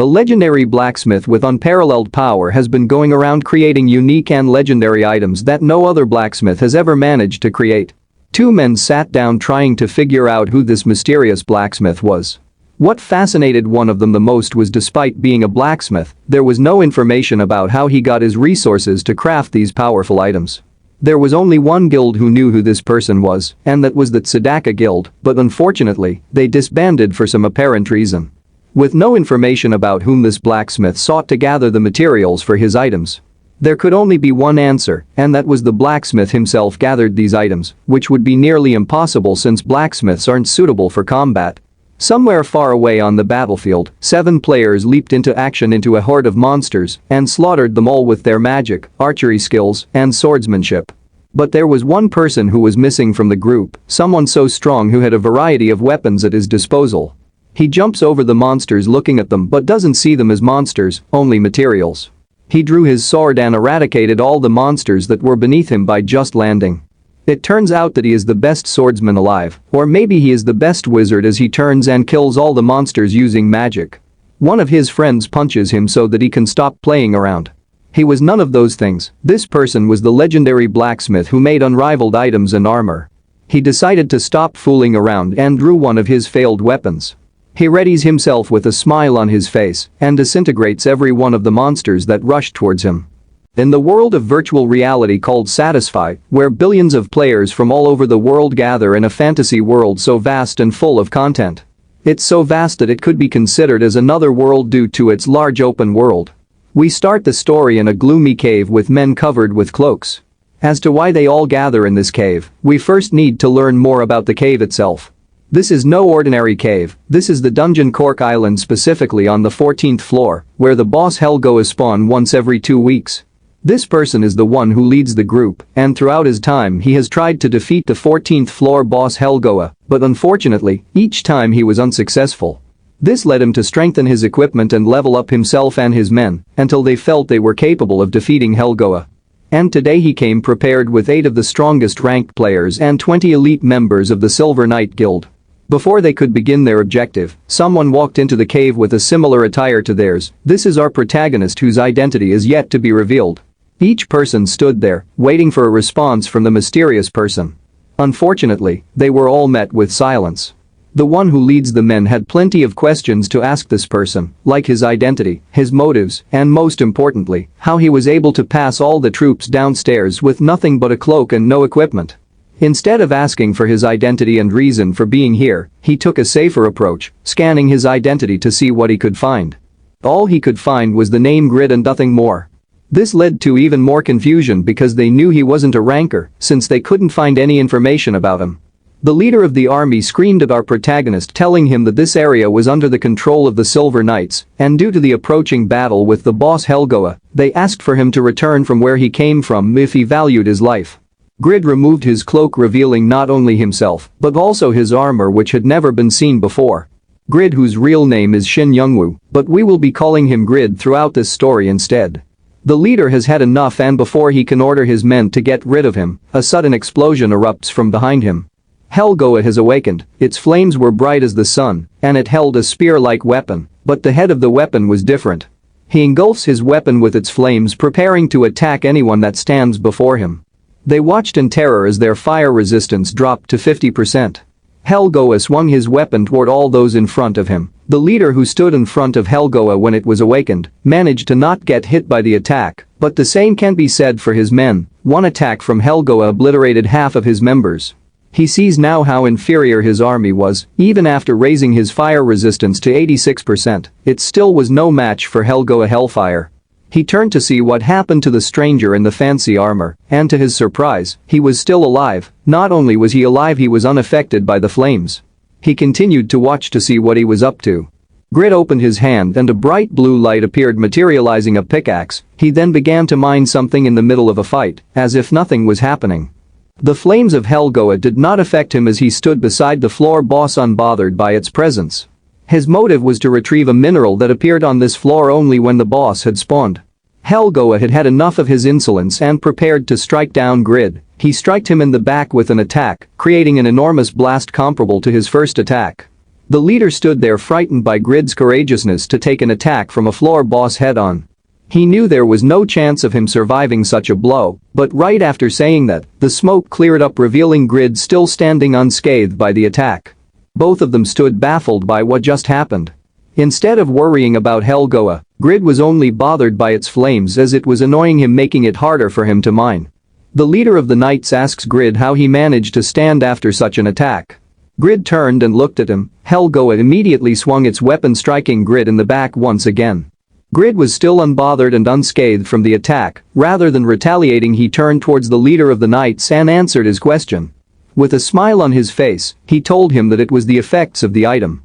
The legendary blacksmith with unparalleled power has been going around creating unique and legendary items that no other blacksmith has ever managed to create. Two men sat down trying to figure out who this mysterious blacksmith was. What fascinated one of them the most was despite being a blacksmith, there was no information about how he got his resources to craft these powerful items. There was only one guild who knew who this person was, and that was the Tzedakah Guild, but unfortunately, they disbanded for some apparent reason. With no information about whom this blacksmith sought to gather the materials for his items. There could only be one answer, and that was the blacksmith himself gathered these items, which would be nearly impossible since blacksmiths aren't suitable for combat. Somewhere far away on the battlefield, 7 players leaped into action into a horde of monsters and slaughtered them all with their magic, archery skills, and swordsmanship. But there was one person who was missing from the group, someone so strong who had a variety of weapons at his disposal. He jumps over the monsters looking at them but doesn't see them as monsters, only materials. He drew his sword and eradicated all the monsters that were beneath him by just landing. It turns out that he is the best swordsman alive, or maybe he is the best wizard as he turns and kills all the monsters using magic. One of his friends punches him so that he can stop playing around. He was none of those things, this person was the legendary blacksmith who made unrivaled items and armor. He decided to stop fooling around and drew one of his failed weapons. He readies himself with a smile on his face and disintegrates every one of the monsters that rushed towards him. In the world of virtual reality called Satisfy, where billions of players from all over the world gather in a fantasy world so vast and full of content. It's so vast that it could be considered as another world due to its large open world. We start the story in a gloomy cave with men covered with cloaks. As to why they all gather in this cave, we first need to learn more about the cave itself. This is no ordinary cave, this is the dungeon Cork Island, specifically on the 14th floor, where the boss Helgoa spawn once every 2 weeks. This person is the one who leads the group, and throughout his time he has tried to defeat the 14th floor boss Helgoa, but unfortunately, each time he was unsuccessful. This led him to strengthen his equipment and level up himself and his men, until they felt they were capable of defeating Helgoa. And today he came prepared with 8 of the strongest ranked players and 20 elite members of the Silver Knight Guild. Before they could begin their objective, someone walked into the cave with a similar attire to theirs. This is our protagonist whose identity is yet to be revealed. Each person stood there, waiting for a response from the mysterious person. Unfortunately, they were all met with silence. The one who leads the men had plenty of questions to ask this person, like his identity, his motives, and most importantly, how he was able to pass all the troops downstairs with nothing but a cloak and no equipment. Instead of asking for his identity and reason for being here, he took a safer approach, scanning his identity to see what he could find. All he could find was the name Grid and nothing more. This led to even more confusion because they knew he wasn't a ranker, since they couldn't find any information about him. The leader of the army screamed at our protagonist, telling him that this area was under the control of the Silver Knights, and due to the approaching battle with the boss Helgoa, they asked for him to return from where he came from if he valued his life. Grid removed his cloak, revealing not only himself, but also his armor, which had never been seen before. Grid, whose real name is Shin Youngwoo, but we will be calling him Grid throughout this story instead. The leader has had enough, and before he can order his men to get rid of him, a sudden explosion erupts from behind him. Helgoa has awakened, its flames were bright as the sun, and it held a spear-like weapon, but the head of the weapon was different. He engulfs his weapon with its flames, preparing to attack anyone that stands before him. They watched in terror as their fire resistance dropped to 50%. Helgoa swung his weapon toward all those in front of him. The leader, who stood in front of Helgoa when it was awakened, managed to not get hit by the attack, but the same can be said for his men. One attack from Helgoa obliterated half of his members. He sees now how inferior his army was. Even after raising his fire resistance to 86%, it still was no match for Helgoa Hellfire. He turned to see what happened to the stranger in the fancy armor, and to his surprise, he was still alive. Not only was he alive, he was unaffected by the flames. He continued to watch to see what he was up to. Grid opened his hand and a bright blue light appeared, materializing a pickaxe. He then began to mine something in the middle of a fight, as if nothing was happening. The flames of Helgoa did not affect him as he stood beside the floor boss, unbothered by its presence. His motive was to retrieve a mineral that appeared on this floor only when the boss had spawned. Helgoa had had enough of his insolence and prepared to strike down Grid. He struck him in the back with an attack, creating an enormous blast comparable to his first attack. The leader stood there frightened by Grid's courageousness to take an attack from a floor boss head-on. He knew there was no chance of him surviving such a blow, but right after saying that, the smoke cleared up revealing Grid still standing unscathed by the attack. Both of them stood baffled by what just happened. Instead of worrying about Helgoa, Grid was only bothered by its flames as it was annoying him, making it harder for him to mine. The leader of the Knights asks Grid how he managed to stand after such an attack. Grid turned and looked at him. Helgoa immediately swung its weapon, striking Grid in the back once again. Grid was still unbothered and unscathed from the attack. Rather than retaliating, he turned towards the leader of the Knights and answered his question. With a smile on his face, he told him that it was the effects of the item.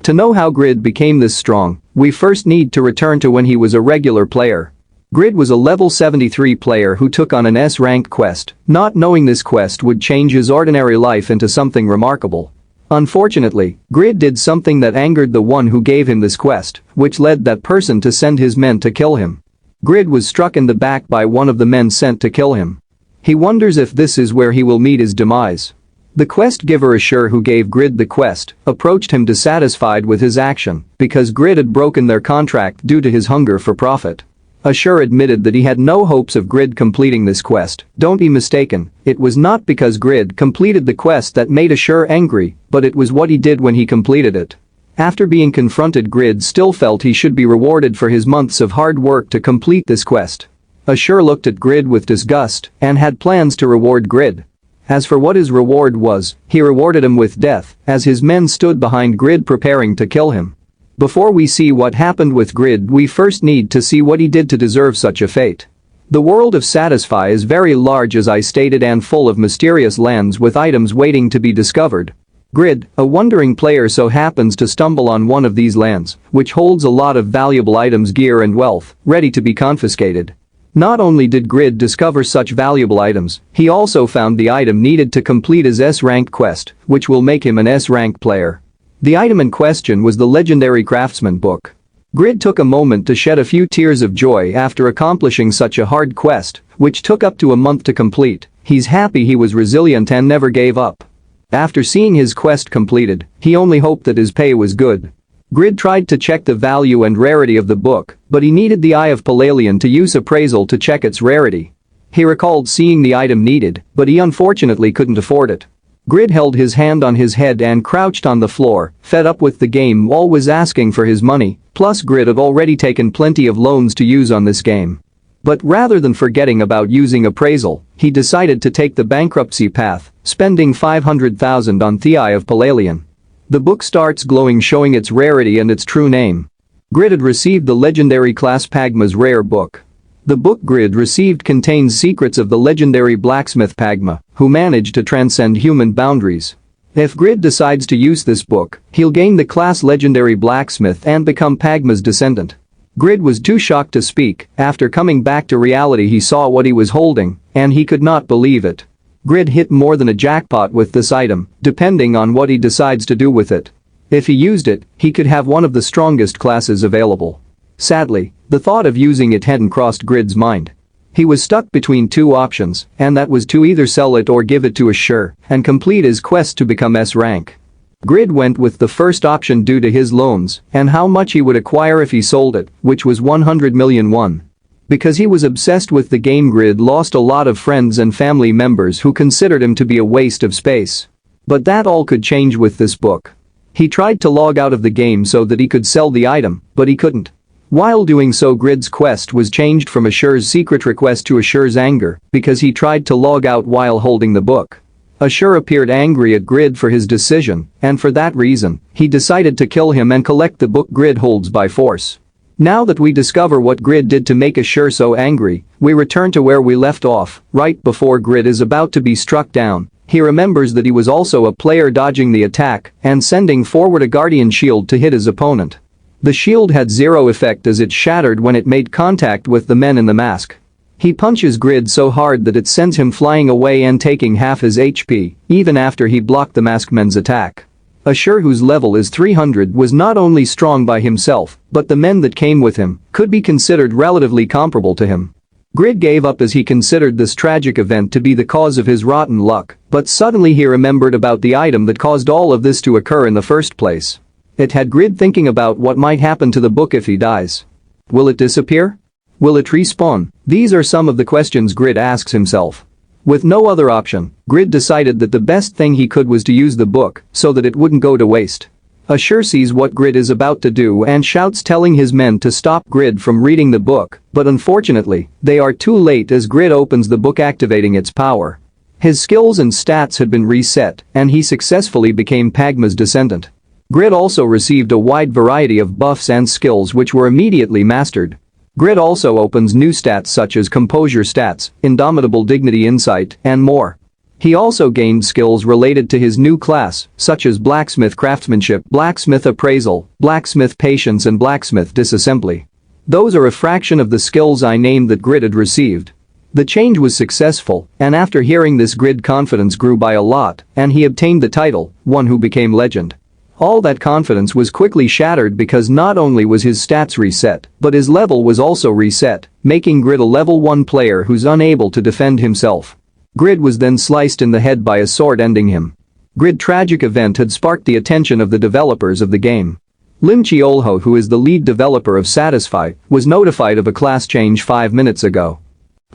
To know how Grid became this strong, we first need to return to when he was a regular player. Grid was a level 73 player who took on an S-rank quest, not knowing this quest would change his ordinary life into something remarkable. Unfortunately, Grid did something that angered the one who gave him this quest, which led that person to send his men to kill him. Grid was struck in the back by one of the men sent to kill him. He wonders if this is where he will meet his demise. The quest giver Ashur, who gave Grid the quest, approached him dissatisfied with his action because Grid had broken their contract due to his hunger for profit. Ashur admitted that he had no hopes of Grid completing this quest. Don't be mistaken, it was not because Grid completed the quest that made Ashur angry, but it was what he did when he completed it. After being confronted, Grid still felt he should be rewarded for his months of hard work to complete this quest. Ashur looked at Grid with disgust and had plans to reward Grid. As for what his reward was, he rewarded him with death as his men stood behind Grid preparing to kill him. Before we see what happened with Grid, we first need to see what he did to deserve such a fate. The world of Satisfy is very large, as I stated, and full of mysterious lands with items waiting to be discovered. Grid, a wandering player, so happens to stumble on one of these lands, which holds a lot of valuable items, gear and wealth, ready to be confiscated. Not only did Grid discover such valuable items, he also found the item needed to complete his S-rank quest, which will make him an S-rank player. The item in question was the legendary Craftsman book. Grid took a moment to shed a few tears of joy after accomplishing such a hard quest, which took up to a month to complete. He's happy he was resilient and never gave up. After seeing his quest completed, he only hoped that his pay was good. Grid tried to check the value and rarity of the book, but he needed the Eye of Palalian to use appraisal to check its rarity. He recalled seeing the item needed, but he unfortunately couldn't afford it. Grid held his hand on his head and crouched on the floor, fed up with the game always asking for his money, plus Grid had already taken plenty of loans to use on this game. But rather than forgetting about using appraisal, he decided to take the bankruptcy path, spending 500,000 on the Eye of Palalian. The book starts glowing, showing its rarity and its true name. Grid had received the legendary class Pagma's rare book. The book Grid received contains secrets of the legendary blacksmith Pagma, who managed to transcend human boundaries. If Grid decides to use this book, he'll gain the class legendary blacksmith and become Pagma's descendant. Grid was too shocked to speak. After coming back to reality, he saw what he was holding, and he could not believe it. Grid hit more than a jackpot with this item, depending on what he decides to do with it. If he used it, he could have one of the strongest classes available. Sadly, the thought of using it hadn't crossed Grid's mind. He was stuck between two options, and that was to either sell it or give it to Ashur and complete his quest to become S-rank. Grid went with the first option due to his loans and how much he would acquire if he sold it, which was 100 million won. Because he was obsessed with the game, Grid lost a lot of friends and family members who considered him to be a waste of space. But that all could change with this book. He tried to log out of the game so that he could sell the item, but he couldn't. While doing so, Grid's quest was changed from Ashur's secret request to Ashur's anger because he tried to log out while holding the book. Ashur appeared angry at Grid for his decision, and for that reason, he decided to kill him and collect the book Grid holds by force. Now that we discover what Grid did to make Ashur so angry, we return to where we left off, right before Grid is about to be struck down. He remembers that he was also a player dodging the attack and sending forward a guardian shield to hit his opponent. The shield had zero effect as it shattered when it made contact with the men in the mask. He punches Grid so hard that it sends him flying away and taking half his HP, even after he blocked the masked men's attack. Ashur, whose level is 300, was not only strong by himself, but the men that came with him could be considered relatively comparable to him. Grid gave up as he considered this tragic event to be the cause of his rotten luck, but suddenly he remembered about the item that caused all of this to occur in the first place. It had Grid thinking about what might happen to the book if he dies. Will it disappear? Will it respawn? These are some of the questions Grid asks himself. With no other option, Grid decided that the best thing he could was to use the book so that it wouldn't go to waste. Ashur sees what Grid is about to do and shouts, telling his men to stop Grid from reading the book, but unfortunately, they are too late as Grid opens the book, activating its power. His skills and stats had been reset, and he successfully became Pagma's descendant. Grid also received a wide variety of buffs and skills which were immediately mastered. Grid also opens new stats such as composure stats, indomitable dignity, insight, and more. He also gained skills related to his new class, such as blacksmith craftsmanship, blacksmith appraisal, blacksmith patience, and blacksmith disassembly. Those are a fraction of the skills I named that Grid had received. The change was successful, and after hearing this, Grid confidence grew by a lot, and he obtained the title, one who became legend. All that confidence was quickly shattered because not only was his stats reset, but his level was also reset, making Grid a level 1 player who's unable to defend himself. Grid was then sliced in the head by a sword, ending him. Grid's tragic event had sparked the attention of the developers of the game. Lim Chiolho, who is the lead developer of Satisfy, was notified of a class change 5 minutes ago.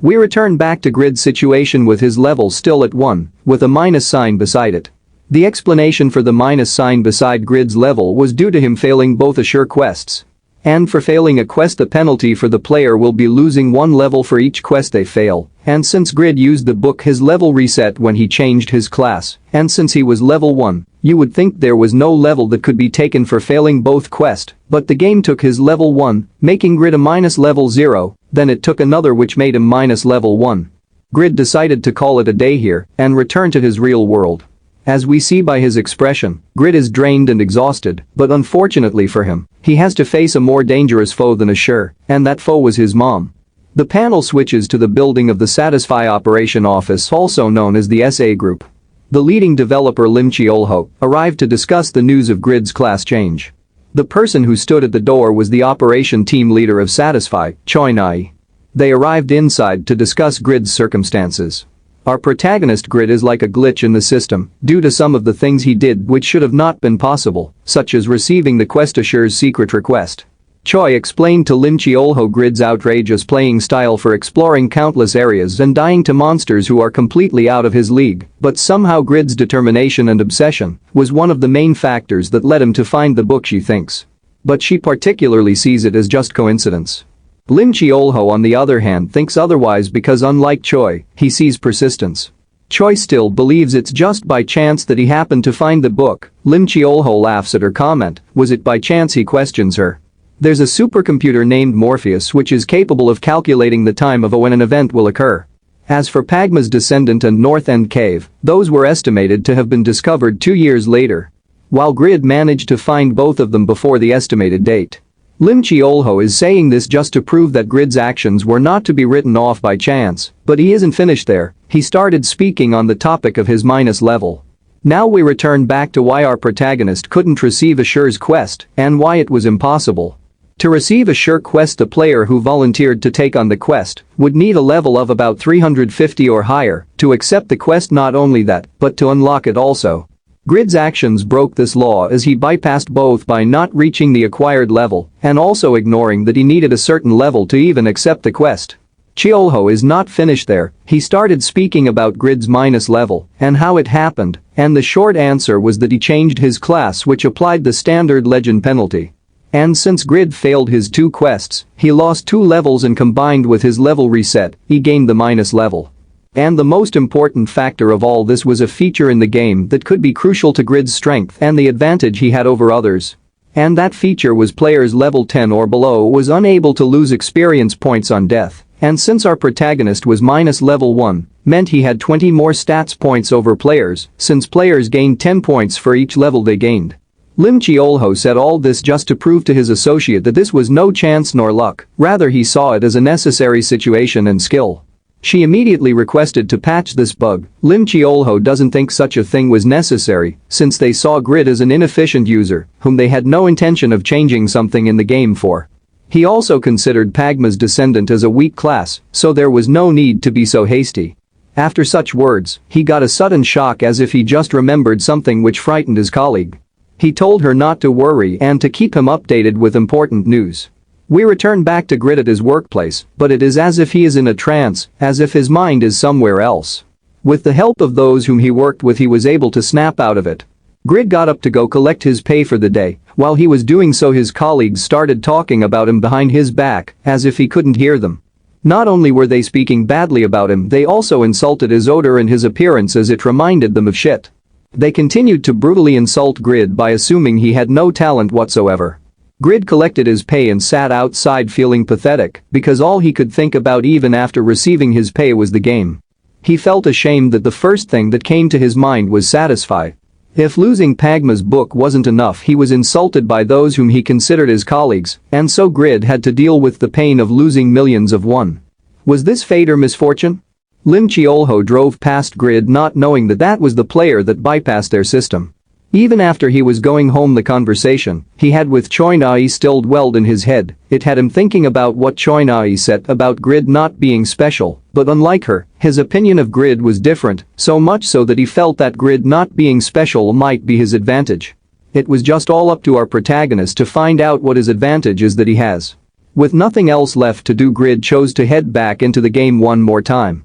We return back to Grid's situation with his level still at 1, with a minus sign beside it. The explanation for the minus sign beside Grid's level was due to him failing both Ashur quests. And for failing a quest, the penalty for the player will be losing 1 level for each quest they fail, and since Grid used the book, his level reset when he changed his class, and since he was level 1, you would think there was no level that could be taken for failing both quests, but the game took his level 1, making Grid a minus level 0, then it took another which made him minus level 1. Grid decided to call it a day here and return to his real world. As we see by his expression, Grid is drained and exhausted, but unfortunately for him, he has to face a more dangerous foe than Ashur, and that foe was his mom. The panel switches to the building of the Satisfy Operation Office, also known as the SA Group. The leading developer Lim Chiolho arrived to discuss the news of Grid's class change. The person who stood at the door was the operation team leader of Satisfy, Choi Nai. They arrived inside to discuss Grid's circumstances. Our protagonist Grid is like a glitch in the system due to some of the things he did which should have not been possible, such as receiving the quest Ashur's secret request. Choi explained to Lim Chiolho Grid's outrageous playing style for exploring countless areas and dying to monsters who are completely out of his league, but somehow Grid's determination and obsession was one of the main factors that led him to find the book, she thinks. But she particularly sees it as just coincidence. Lim Chiolho, on the other hand, thinks otherwise because unlike Choi, he sees persistence. Choi still believes it's just by chance that he happened to find the book. Lim Chiolho laughs at her comment. Was it by chance, he questions her. There's a supercomputer named Morpheus which is capable of calculating the time of when an event will occur. As for Pagma's descendant and North End Cave, those were estimated to have been discovered 2 years later. While Grid managed to find both of them before the estimated date. Lim Chiolho is saying this just to prove that Grid's actions were not to be written off by chance, but he isn't finished there. He started speaking on the topic of his minus level. Now we return back to why our protagonist couldn't receive Ashur's quest and why it was impossible. To receive Ashur quest, the player who volunteered to take on the quest would need a level of about 350 or higher to accept the quest. Not only that, but to unlock it also. Grid's actions broke this law as he bypassed both by not reaching the acquired level and also ignoring that he needed a certain level to even accept the quest. Chiolho is not finished there. He started speaking about Grid's minus level and how it happened, and the short answer was that he changed his class, which applied the standard legend penalty. And since Grid failed his 2 quests, he lost 2 levels, and combined with his level reset, he gained the minus level. And the most important factor of all this was a feature in the game that could be crucial to Grid's strength and the advantage he had over others. And that feature was players level 10 or below was unable to lose experience points on death, and since our protagonist was minus level 1, meant he had 20 more stats points over players, since players gained 10 points for each level they gained. Lim Chiolho said all this just to prove to his associate that this was no chance nor luck, rather he saw it as a necessary situation and skill. She immediately requested to patch this bug. Lim Chiolho doesn't think such a thing was necessary since they saw Grid as an inefficient user whom they had no intention of changing something in the game for. He also considered Pagma's descendant as a weak class, so there was no need to be so hasty. After such words, he got a sudden shock as if he just remembered something which frightened his colleague. He told her not to worry and to keep him updated with important news. We return back to Grid at his workplace, but it is as if he is in a trance, as if his mind is somewhere else. With the help of those whom he worked with, he was able to snap out of it. Grid got up to go collect his pay for the day. While he was doing so, his colleagues started talking about him behind his back, as if he couldn't hear them. Not only were they speaking badly about him, they also insulted his odor and his appearance, as it reminded them of shit. They continued to brutally insult Grid by assuming he had no talent whatsoever. Grid collected his pay and sat outside feeling pathetic, because all he could think about even after receiving his pay was the game. He felt ashamed that the first thing that came to his mind was satisfy. If losing Pagma's book wasn't enough, he was insulted by those whom he considered his colleagues, and so Grid had to deal with the pain of losing millions of won. Was this fate or misfortune? Lim Chiolho drove past Grid, not knowing that that was the player that bypassed their system. Even after he was going home, the conversation he had with Choi Nai still dwelled in his head. It had him thinking about what Choi Nai said about Grid not being special, but unlike her, his opinion of Grid was different, so much so that he felt that Grid not being special might be his advantage. It was just all up to our protagonist to find out what his advantage is that he has. With nothing else left to do, Grid chose to head back into the game one more time.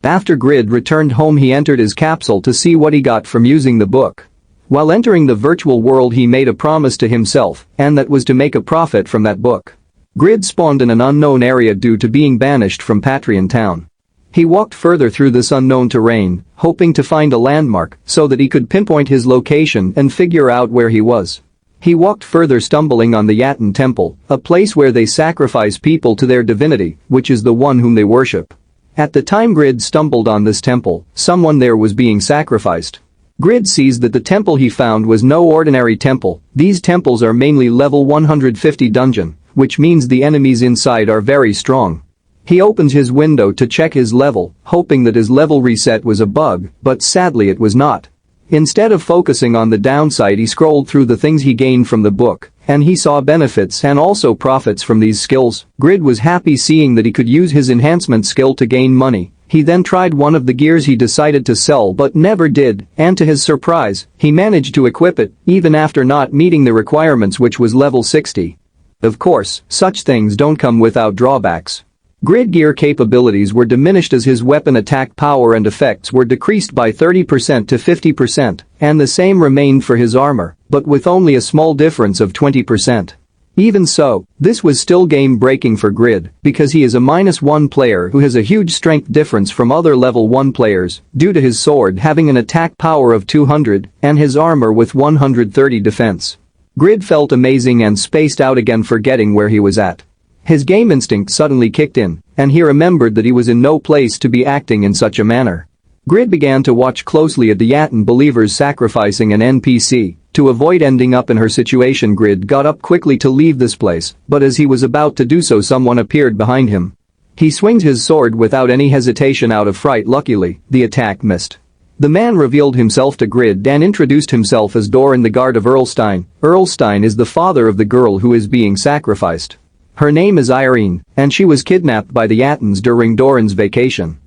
After Grid returned home, he entered his capsule to see what he got from using the book. While entering the virtual world, he made a promise to himself, and that was to make a profit from that book. Grid spawned in an unknown area due to being banished from Patrian Town. He walked further through this unknown terrain, hoping to find a landmark so that he could pinpoint his location and figure out where he was. He walked further, stumbling on the Yatan Temple, a place where they sacrifice people to their divinity, which is the one whom they worship. At the time Grid stumbled on this temple, someone there was being sacrificed. Grid sees that the temple he found was no ordinary temple. These temples are mainly level 150 dungeon, which means the enemies inside are very strong. He opens his window to check his level, hoping that his level reset was a bug, but sadly it was not. Instead of focusing on the downside, he scrolled through the things he gained from the book, and he saw benefits and also profits from these skills. Grid was happy seeing that he could use his enhancement skill to gain money. He then tried one of the gears he decided to sell but never did, and to his surprise, he managed to equip it, even after not meeting the requirements, which was level 60. Of course, such things don't come without drawbacks. Grid gear capabilities were diminished as his weapon attack power and effects were decreased by 30% to 50%, and the same remained for his armor, but with only a small difference of 20%. Even so, this was still game-breaking for Grid, because he is a -1 player who has a huge strength difference from other level 1 players, due to his sword having an attack power of 200 and his armor with 130 defense. Grid felt amazing and spaced out again, forgetting where he was at. His game instinct suddenly kicked in, and he remembered that he was in no place to be acting in such a manner. Grid began to watch closely at the Yatan believers sacrificing an NPC. To avoid ending up in her situation, Grid got up quickly to leave this place, but as he was about to do so, someone appeared behind him. He swings his sword without any hesitation out of fright. Luckily, the attack missed. The man revealed himself to Grid and introduced himself as Doran, the guard of Earlstein. Earlstein is the father of the girl who is being sacrificed. Her name is Irene, and she was kidnapped by the Yatans during Doran's vacation.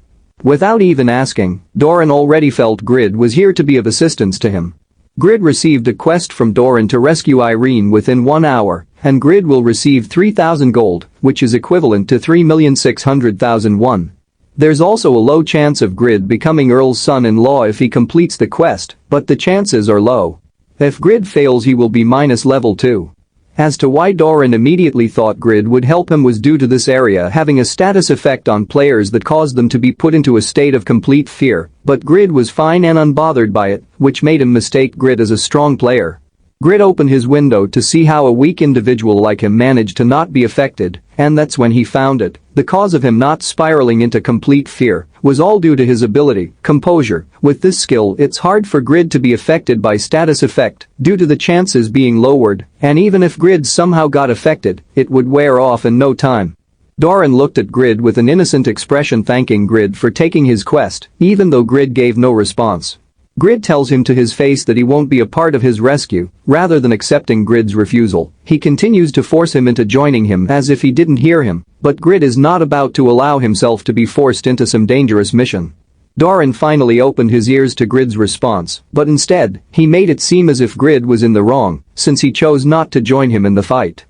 Without even asking, Doran already felt Grid was here to be of assistance to him. Grid received a quest from Doran to rescue Irene within 1 hour, and Grid will receive 3,000 gold, which is equivalent to 3,600,000 won. There's also a low chance of Grid becoming Earl's son-in-law if he completes the quest, but the chances are low. If Grid fails, he will be minus level 2. As to why Doran immediately thought Grid would help him was due to this area having a status effect on players that caused them to be put into a state of complete fear, but Grid was fine and unbothered by it, which made him mistake Grid as a strong player. Grid opened his window to see how a weak individual like him managed to not be affected, and that's when he found it. The cause of him not spiraling into complete fear was all due to his ability, composure. With this skill, it's hard for Grid to be affected by status effect due to the chances being lowered, and even if Grid somehow got affected, it would wear off in no time. Doran looked at Grid with an innocent expression, thanking Grid for taking his quest, even though Grid gave no response. Grid tells him to his face that he won't be a part of his rescue. Rather than accepting Grid's refusal, he continues to force him into joining him as if he didn't hear him, but Grid is not about to allow himself to be forced into some dangerous mission. Doran finally opened his ears to Grid's response, but instead, he made it seem as if Grid was in the wrong, since he chose not to join him in the fight.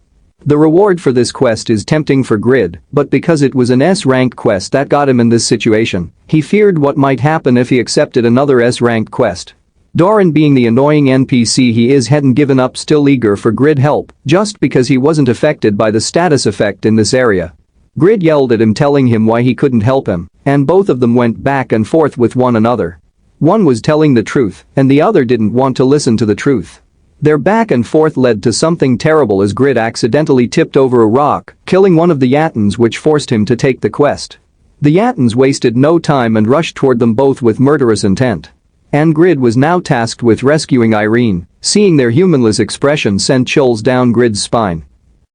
The reward for this quest is tempting for Grid, but because it was an S-ranked quest that got him in this situation, he feared what might happen if he accepted another S-ranked quest. Doran, being the annoying NPC he is, hadn't given up, still eager for Grid help, just because he wasn't affected by the status effect in this area. Grid yelled at him, telling him why he couldn't help him, and both of them went back and forth with one another. One was telling the truth, and the other didn't want to listen to the truth. Their back and forth led to something terrible as Grid accidentally tipped over a rock, killing one of the Yatans, which forced him to take the quest. The Yatans wasted no time and rushed toward them both with murderous intent. And Grid was now tasked with rescuing Irene. Seeing their humanless expression sent chills down Grid's spine.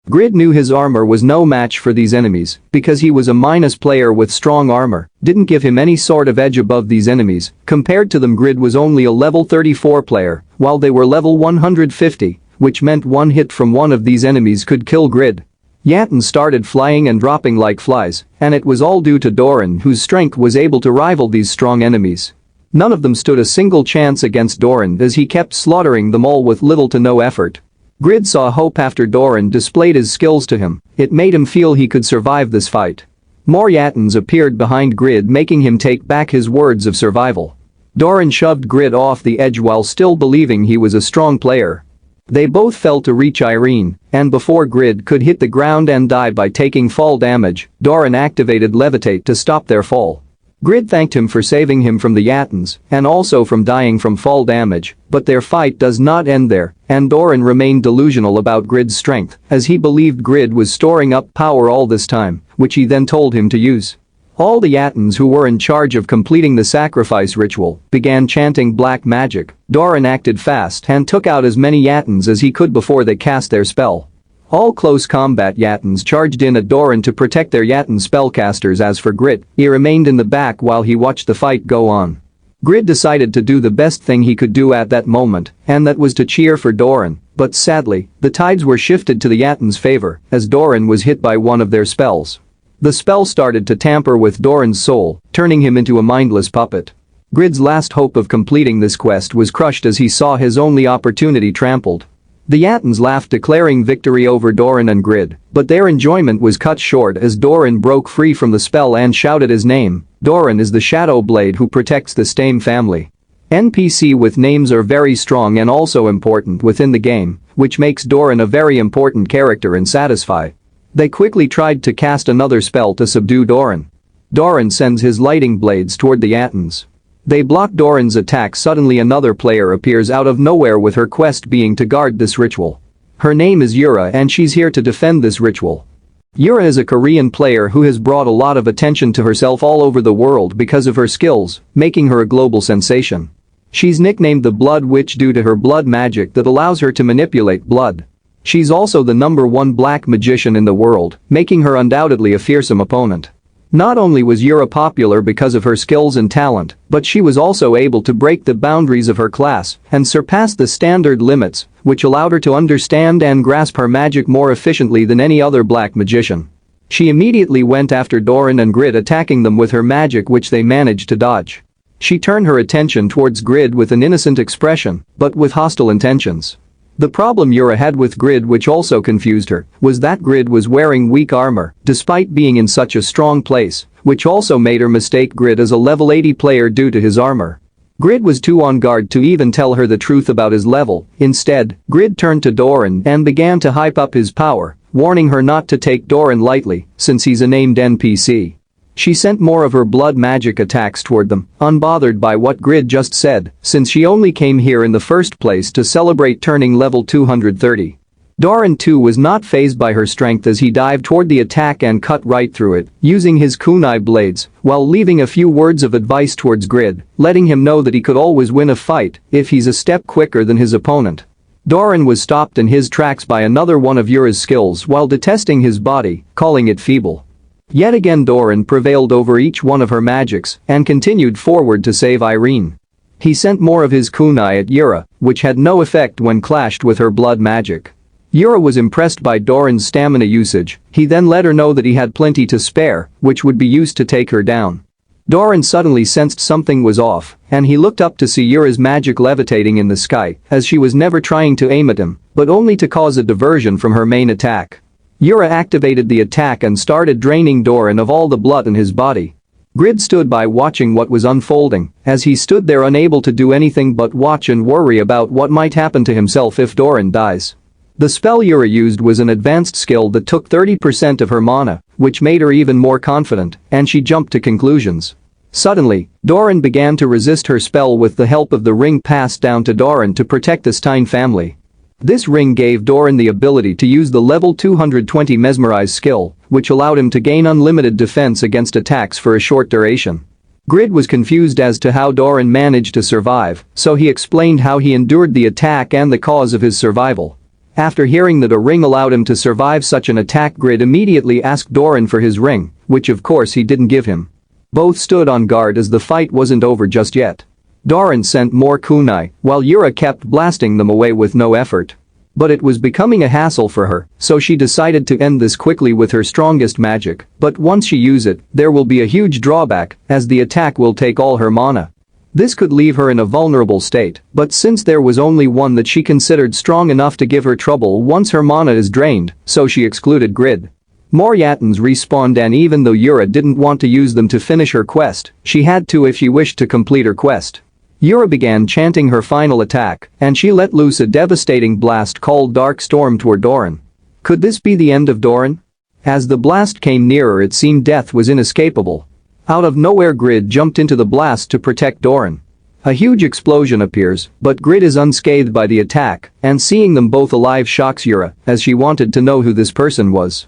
Grid knew his armor was no match for these enemies because he was a minus player with strong armor, didn't give him any sort of edge above these enemies. Compared to them, Grid was only a level 34 player, while they were level 150, which meant one hit from one of these enemies could kill Grid. Yatan started flying and dropping like flies, and it was all due to Doran, whose strength was able to rival these strong enemies. None of them stood a single chance against Doran as he kept slaughtering them all with little to no effort. Grid saw hope after Doran displayed his skills to him. It made him feel he could survive this fight. More Yatans appeared behind Grid, making him take back his words of survival. Doran shoved Grid off the edge while still believing he was a strong player. They both fell to reach Irene, and before Grid could hit the ground and die by taking fall damage, Doran activated Levitate to stop their fall. Grid thanked him for saving him from the Yatans and also from dying from fall damage, but their fight does not end there, and Doran remained delusional about Grid's strength as he believed Grid was storing up power all this time, which he then told him to use. All the Yatans who were in charge of completing the sacrifice ritual began chanting black magic. Doran acted fast and took out as many Yatans as he could before they cast their spell. All close combat Yatans charged in at Doran to protect their Yatan spellcasters. As for Grid, he remained in the back while he watched the fight go on. Grid decided to do the best thing he could do at that moment, and that was to cheer for Doran, but sadly, the tides were shifted to the Yatans' favor as Doran was hit by one of their spells. The spell started to tamper with Doran's soul, turning him into a mindless puppet. Grid's last hope of completing this quest was crushed as he saw his only opportunity trampled. The Yatans laughed, declaring victory over Doran and Grid, but their enjoyment was cut short as Doran broke free from the spell and shouted his name. Doran is the Shadow Blade who protects the Stame family. NPC with names are very strong and also important within the game, which makes Doran a very important character in Satisfy. They quickly tried to cast another spell to subdue Doran. Doran sends his lighting blades toward the Yatans. They block Doran's attack. Suddenly another player appears out of nowhere with her quest being to guard this ritual. Her name is Yura and she's here to defend this ritual. Yura is a Korean player who has brought a lot of attention to herself all over the world because of her skills, making her a global sensation. She's nicknamed the Blood Witch due to her blood magic that allows her to manipulate blood. She's also the #1 black magician in the world, making her undoubtedly a fearsome opponent. Not only was Yura popular because of her skills and talent, but she was also able to break the boundaries of her class and surpass the standard limits, which allowed her to understand and grasp her magic more efficiently than any other black magician. She immediately went after Doran and Grid, attacking them with her magic, which they managed to dodge. She turned her attention towards Grid with an innocent expression, but with hostile intentions. The problem Yura had with Grid, which also confused her, was that Grid was wearing weak armor despite being in such a strong place, which also made her mistake Grid as a level 80 player due to his armor. Grid was too on guard to even tell her the truth about his level. Instead, Grid turned to Doran and began to hype up his power, warning her not to take Doran lightly since he's a named NPC. She sent more of her blood magic attacks toward them, unbothered by what Grid just said, since she only came here in the first place to celebrate turning level 230. Doran too was not fazed by her strength as he dived toward the attack and cut right through it, using his kunai blades, while leaving a few words of advice towards Grid, letting him know that he could always win a fight if he's a step quicker than his opponent. Doran was stopped in his tracks by another one of Yura's skills while detesting his body, calling it feeble. Yet again Doran prevailed over each one of her magics and continued forward to save Irene. He sent more of his kunai at Yura, which had no effect when clashed with her blood magic. Yura was impressed by Doran's stamina usage. He then let her know that he had plenty to spare, which would be used to take her down. Doran suddenly sensed something was off, and he looked up to see Yura's magic levitating in the sky, as she was never trying to aim at him, but only to cause a diversion from her main attack. Yura activated the attack and started draining Doran of all the blood in his body. Grid stood by watching what was unfolding, as he stood there unable to do anything but watch and worry about what might happen to himself if Doran dies. The spell Yura used was an advanced skill that took 30% of her mana, which made her even more confident, and she jumped to conclusions. Suddenly, Doran began to resist her spell with the help of the ring passed down to Doran to protect the Stein family. This ring gave Doran the ability to use the level 220 Mesmerize skill, which allowed him to gain unlimited defense against attacks for a short duration. Grid was confused as to how Doran managed to survive, so he explained how he endured the attack and the cause of his survival. After hearing that a ring allowed him to survive such an attack, Grid immediately asked Doran for his ring, which of course he didn't give him. Both stood on guard as the fight wasn't over just yet. Doran sent more kunai, while Yura kept blasting them away with no effort. But it was becoming a hassle for her, so she decided to end this quickly with her strongest magic, but once she uses it, there will be a huge drawback, as the attack will take all her mana. This could leave her in a vulnerable state, but since there was only one that she considered strong enough to give her trouble once her mana is drained, so she excluded Grid. More Yatans respawned, and even though Yura didn't want to use them to finish her quest, she had to if she wished to complete her quest. Yura began chanting her final attack, and she let loose a devastating blast called Dark Storm toward Doran. Could this be the end of Doran? As the blast came nearer, it seemed death was inescapable. Out of nowhere, Grid jumped into the blast to protect Doran. A huge explosion appears, but Grid is unscathed by the attack, and seeing them both alive shocks Yura, as she wanted to know who this person was.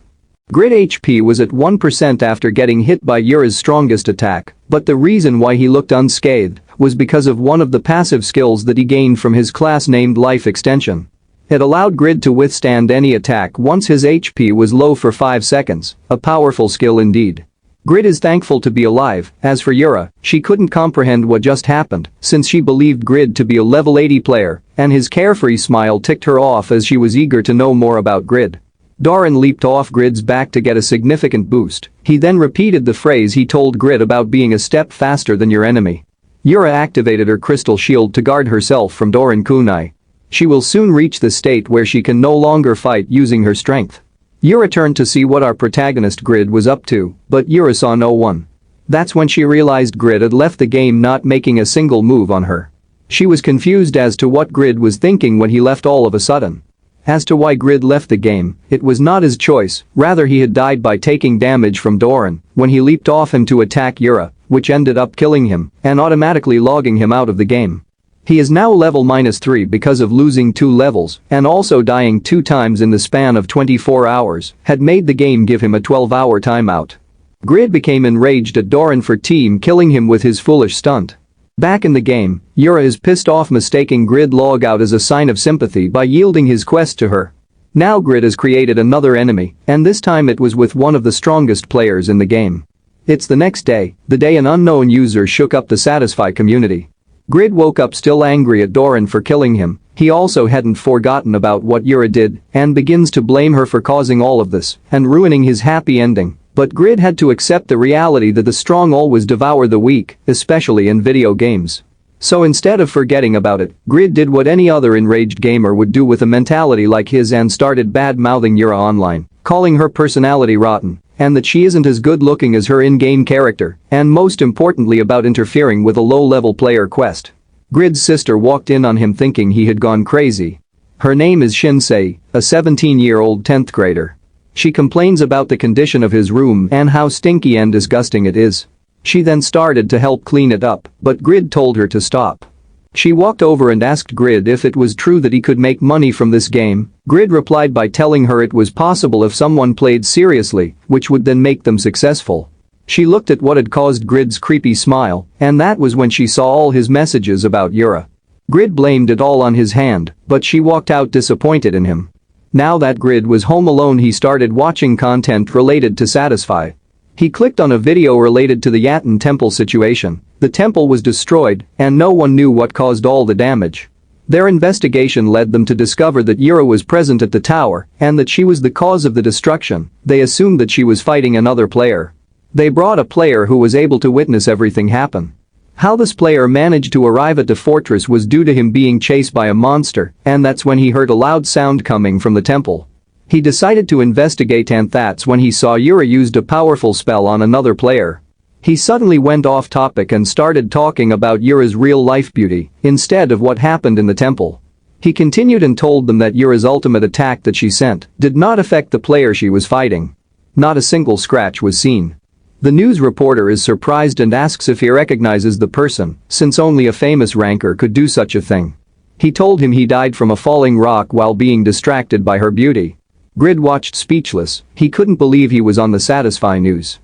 Grid HP was at 1% after getting hit by Yura's strongest attack, but the reason why he looked unscathed was because of one of the passive skills that he gained from his class named Life Extension. It allowed Grid to withstand any attack once his HP was low for 5 seconds, a powerful skill indeed. Grid is thankful to be alive. As for Yura, she couldn't comprehend what just happened, since she believed Grid to be a level 80 player, and his carefree smile ticked her off as she was eager to know more about Grid. Doran leaped off Grid's back to get a significant boost. He then repeated the phrase he told Grid about being a step faster than your enemy. Yura activated her crystal shield to guard herself from Doran kunai. She will soon reach the state where she can no longer fight using her strength. Yura turned to see what our protagonist Grid was up to, but Yura saw no one. That's when she realized Grid had left the game, not making a single move on her. She was confused as to what Grid was thinking when he left all of a sudden. As to why Grid left the game, it was not his choice, rather he had died by taking damage from Doran when he leaped off him to attack Yura, which ended up killing him and automatically logging him out of the game. He is now level -3 because of losing 2 levels and also dying 2 times in the span of 24 hours had made the game give him a 12-hour timeout. Grid became enraged at Doran for team killing him with his foolish stunt. Back in the game, Yura is pissed off, mistaking Grid log out as a sign of sympathy by yielding his quest to her. Now Grid has created another enemy, and this time it was with one of the strongest players in the game. It's the next day, the day an unknown user shook up the Satisfy community. Grid woke up still angry at Doran for killing him. He also hadn't forgotten about what Yura did and begins to blame her for causing all of this and ruining his happy ending. But Grid had to accept the reality that the strong always devour the weak, especially in video games. So instead of forgetting about it, Grid did what any other enraged gamer would do with a mentality like his and started bad-mouthing Yura online, calling her personality rotten and that she isn't as good-looking as her in-game character, and most importantly about interfering with a low-level player quest. Grid's sister walked in on him thinking he had gone crazy. Her name is Shinsei, a 17-year-old 10th grader. She complains about the condition of his room and how stinky and disgusting it is. She then started to help clean it up, but Grid told her to stop. She walked over and asked Grid if it was true that he could make money from this game. Grid replied by telling her it was possible if someone played seriously, which would then make them successful. She looked at what had caused Grid's creepy smile, and that was when she saw all his messages about Yura. Grid blamed it all on his hand, but she walked out disappointed in him. Now that Grid was home alone, he started watching content related to Satisfy. He clicked on a video related to the Yatan temple situation. The temple was destroyed, and no one knew what caused all the damage. Their investigation led them to discover that Yura was present at the tower and that she was the cause of the destruction. They assumed that she was fighting another player. They brought a player who was able to witness everything happen. How this player managed to arrive at the fortress was due to him being chased by a monster, and that's when he heard a loud sound coming from the temple. He decided to investigate, and that's when he saw Yura used a powerful spell on another player. He suddenly went off topic and started talking about Yura's real-life beauty instead of what happened in the temple. He continued and told them that Yura's ultimate attack that she sent did not affect the player she was fighting. Not a single scratch was seen. The news reporter is surprised and asks if he recognizes the person, since only a famous ranker could do such a thing. He told him he died from a falling rock while being distracted by her beauty. Grid watched speechless. He couldn't believe he was on the Satisfy news.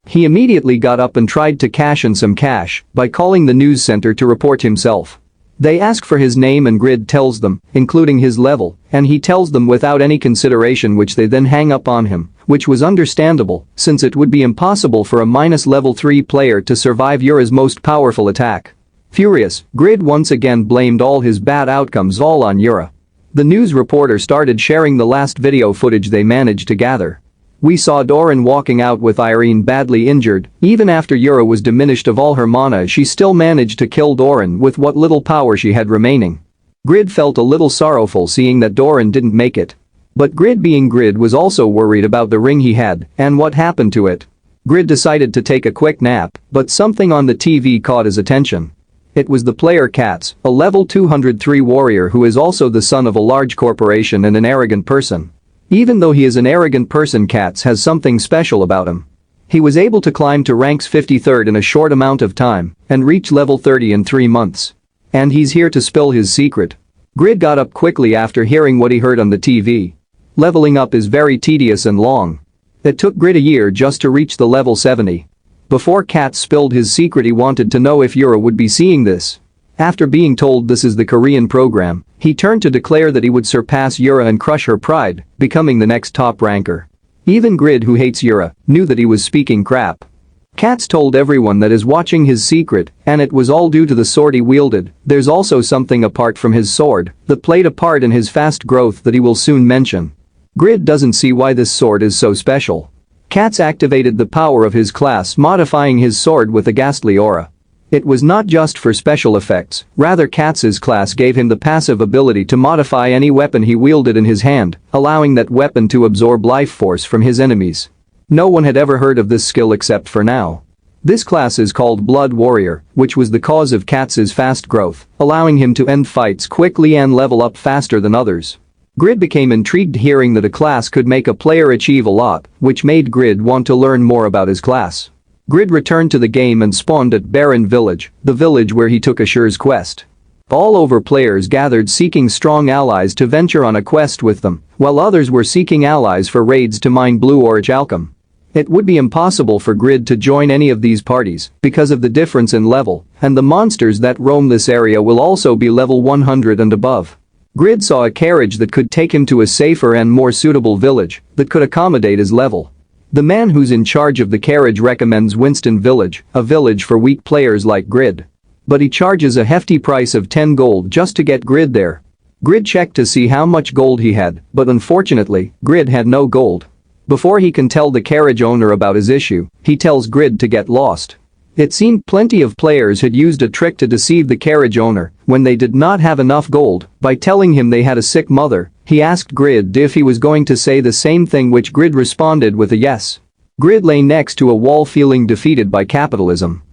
He immediately got up and tried to cash in some cash by calling the news center to report himself. They ask for his name and Grid tells them, including his level, and he tells them without any consideration, which they then hang up on him, which was understandable since it would be impossible for a -level 3 player to survive Yura's most powerful attack. Furious, Grid once again blamed all his bad outcomes all on Yura. The news reporter started sharing the last video footage they managed to gather. We saw Doran walking out with Irene badly injured. Even after Yura was diminished of all her mana, she still managed to kill Doran with what little power she had remaining. Grid felt a little sorrowful seeing that Doran didn't make it. But Grid, being Grid, was also worried about the ring he had and what happened to it. Grid decided to take a quick nap, but something on the TV caught his attention. It was the player Katz, a level 203 warrior who is also the son of a large corporation and an arrogant person. Even though he is an arrogant person, Katz has something special about him. He was able to climb to ranks 53rd in a short amount of time and reach level 30 in 3 months. And he's here to spill his secret. Grid got up quickly after hearing what he heard on the TV. Leveling up is very tedious and long. It took Grid a year just to reach the level 70. Before Katz spilled his secret, he wanted to know if Yura would be seeing this. After being told this is the Korean program, he turned to declare that he would surpass Yura and crush her pride, becoming the next top ranker. Even Grid, who hates Yura, knew that he was speaking crap. Katz told everyone that is watching his secret, and it was all due to the sword he wielded. There's also something apart from his sword that played a part in his fast growth that he will soon mention. Grid doesn't see why this sword is so special. Katz activated the power of his class, modifying his sword with a ghastly aura. It was not just for special effects, rather Katz's class gave him the passive ability to modify any weapon he wielded in his hand, allowing that weapon to absorb life force from his enemies. No one had ever heard of this skill except for now. This class is called Blood Warrior, which was the cause of Katz's fast growth, allowing him to end fights quickly and level up faster than others. Grid became intrigued hearing that a class could make a player achieve a lot, which made Grid want to learn more about his class. Grid returned to the game and spawned at Baron Village, the village where he took Ashur's quest. All over players gathered seeking strong allies to venture on a quest with them, while others were seeking allies for raids to mine Blue Orge Alchem. It would be impossible for Grid to join any of these parties because of the difference in level, and the monsters that roam this area will also be level 100 and above. Grid saw a carriage that could take him to a safer and more suitable village that could accommodate his level. The man who's in charge of the carriage recommends Winston Village, a village for weak players like Grid. But he charges a hefty price of 10 gold just to get Grid there. Grid checked to see how much gold he had, but unfortunately, Grid had no gold. Before he can tell the carriage owner about his issue, he tells Grid to get lost. It seemed plenty of players had used a trick to deceive the carriage owner when they did not have enough gold by telling him they had a sick mother. He asked Grid if he was going to say the same thing, which Grid responded with a yes. Grid lay next to a wall feeling defeated by capitalism.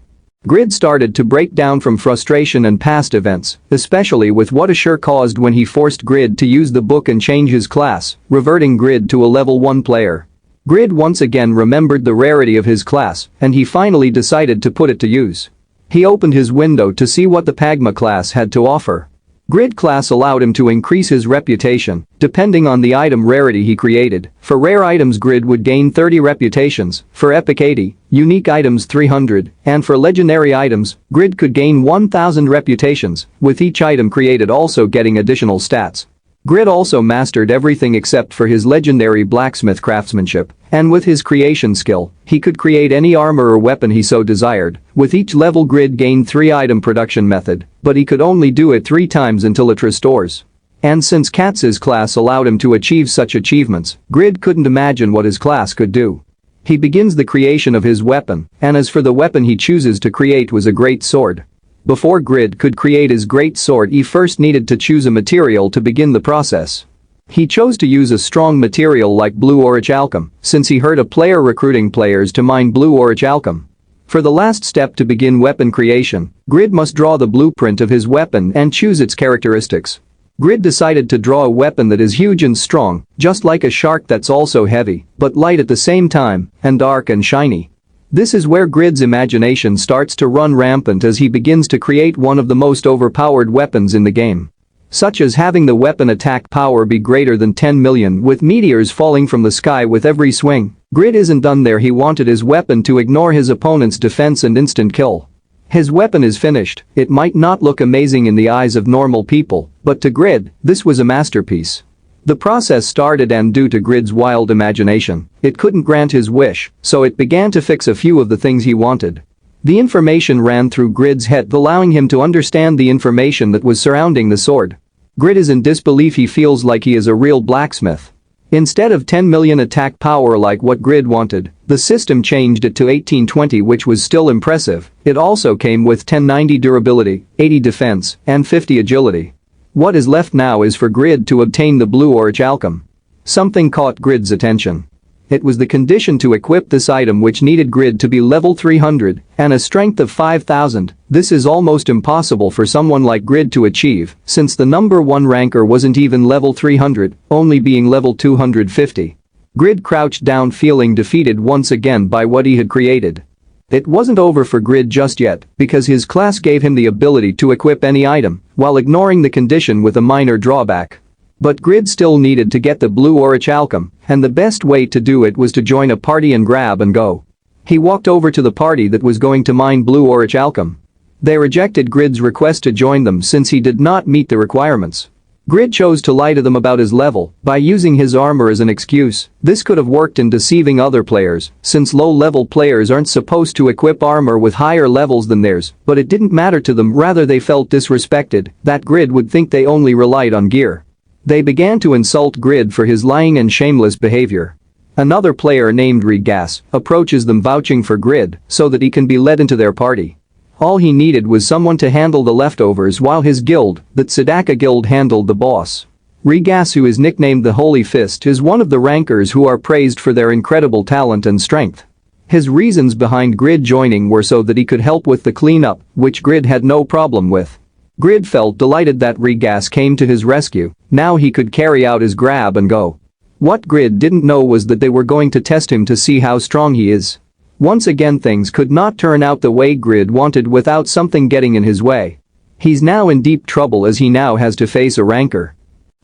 Grid started to break down from frustration and past events, especially with what Ashur caused when he forced Grid to use the book and change his class, reverting Grid to a level 1 player. Grid once again remembered the rarity of his class, and he finally decided to put it to use. He opened his window to see what the Pagma class had to offer. Grid class allowed him to increase his reputation, depending on the item rarity he created. For rare items, Grid would gain 30 reputations, for epic 80, unique items 300, and for legendary items, Grid could gain 1000 reputations, with each item created also getting additional stats. Grid also mastered everything except for his legendary blacksmith craftsmanship, and with his creation skill, he could create any armor or weapon he so desired. With each level, Grid gained 3 item production method, but he could only do it 3 times until it restores. And since Katz's class allowed him to achieve such achievements, Grid couldn't imagine what his class could do. He begins the creation of his weapon, and as for the weapon he chooses to create was a great sword. Before Grid could create his great sword, he first needed to choose a material to begin the process. He chose to use a strong material like blue orichalcum, since he heard a player recruiting players to mine blue orichalcum. For the last step to begin weapon creation, Grid must draw the blueprint of his weapon and choose its characteristics. Grid decided to draw a weapon that is huge and strong, just like a shark that's also heavy, but light at the same time, and dark and shiny. This is where Grid's imagination starts to run rampant as he begins to create one of the most overpowered weapons in the game. Such as having the weapon attack power be greater than 10 million with meteors falling from the sky with every swing. Grid isn't done there. He wanted his weapon to ignore his opponent's defense and instant kill. His weapon is finished. It might not look amazing in the eyes of normal people, but to Grid, this was a masterpiece. The process started, and due to Grid's wild imagination, it couldn't grant his wish, so it began to fix a few of the things he wanted. The information ran through Grid's head, allowing him to understand the information that was surrounding the sword. Grid is in disbelief. He feels like he is a real blacksmith. Instead of 10 million attack power like what Grid wanted, the system changed it to 1820, which was still impressive. It also came with 1090 durability, 80 defense, and 50 agility. What is left now is for Grid to obtain the blue orichalcum. Something caught Grid's attention. It was the condition to equip this item, which needed Grid to be level 300 and a strength of 5,000. This is almost impossible for someone like Grid to achieve, since the number 1 ranker wasn't even level 300, only being level 250. Grid crouched down, feeling defeated once again by what he had created. It wasn't over for Grid just yet, because his class gave him the ability to equip any item, while ignoring the condition with a minor drawback. But Grid still needed to get the blue orichalcum, and the best way to do it was to join a party and grab and go. He walked over to the party that was going to mine blue orichalcum. They rejected Grid's request to join them since he did not meet the requirements. Grid chose to lie to them about his level by using his armor as an excuse. This could have worked in deceiving other players, since low-level players aren't supposed to equip armor with higher levels than theirs, but it didn't matter to them. Rather, they felt disrespected, that Grid would think they only relied on gear. They began to insult Grid for his lying and shameless behavior. Another player named Regas approaches them, vouching for Grid so that he can be led into their party. All he needed was someone to handle the leftovers while his guild, the Tsadaka Guild, handled the boss. Regas, who is nicknamed the Holy Fist, is one of the rankers who are praised for their incredible talent and strength. His reasons behind Grid joining were so that he could help with the cleanup, which Grid had no problem with. Grid felt delighted that Regas came to his rescue. Now he could carry out his grab and go. What Grid didn't know was that they were going to test him to see how strong he is. Once again, things could not turn out the way Grid wanted without something getting in his way. He's now in deep trouble as he now has to face a ranker.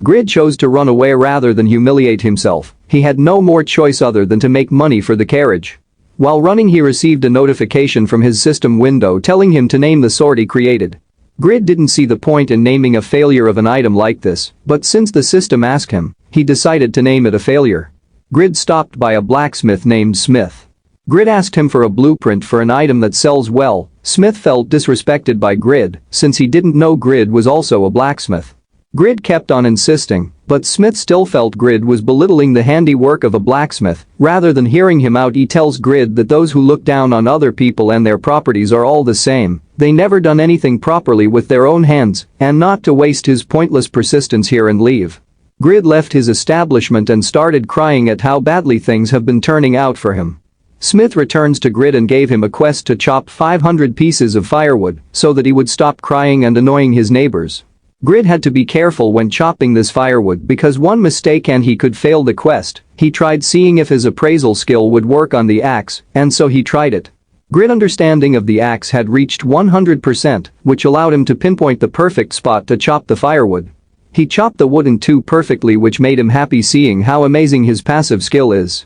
Grid chose to run away rather than humiliate himself. He had no more choice other than to make money for the carriage. While running, he received a notification from his system window telling him to name the sword he created. Grid didn't see the point in naming a failure of an item like this, but since the system asked him, he decided to name it a failure. Grid stopped by a blacksmith named Smith. Grid asked him for a blueprint for an item that sells well. Smith felt disrespected by Grid since he didn't know Grid was also a blacksmith. Grid kept on insisting, but Smith still felt Grid was belittling the handiwork of a blacksmith. Rather than hearing him out, he tells Grid that those who look down on other people and their properties are all the same. They never done anything properly with their own hands, and not to waste his pointless persistence here and leave. Grid left his establishment and started crying at how badly things have been turning out for him. Smith returns to Grid and gave him a quest to chop 500 pieces of firewood so that he would stop crying and annoying his neighbors. Grid had to be careful when chopping this firewood because one mistake and he could fail the quest. He tried seeing if his appraisal skill would work on the axe, and so he tried it. Grid's understanding of the axe had reached 100%, which allowed him to pinpoint the perfect spot to chop the firewood. He chopped the wood in two perfectly, which made him happy seeing how amazing his passive skill is.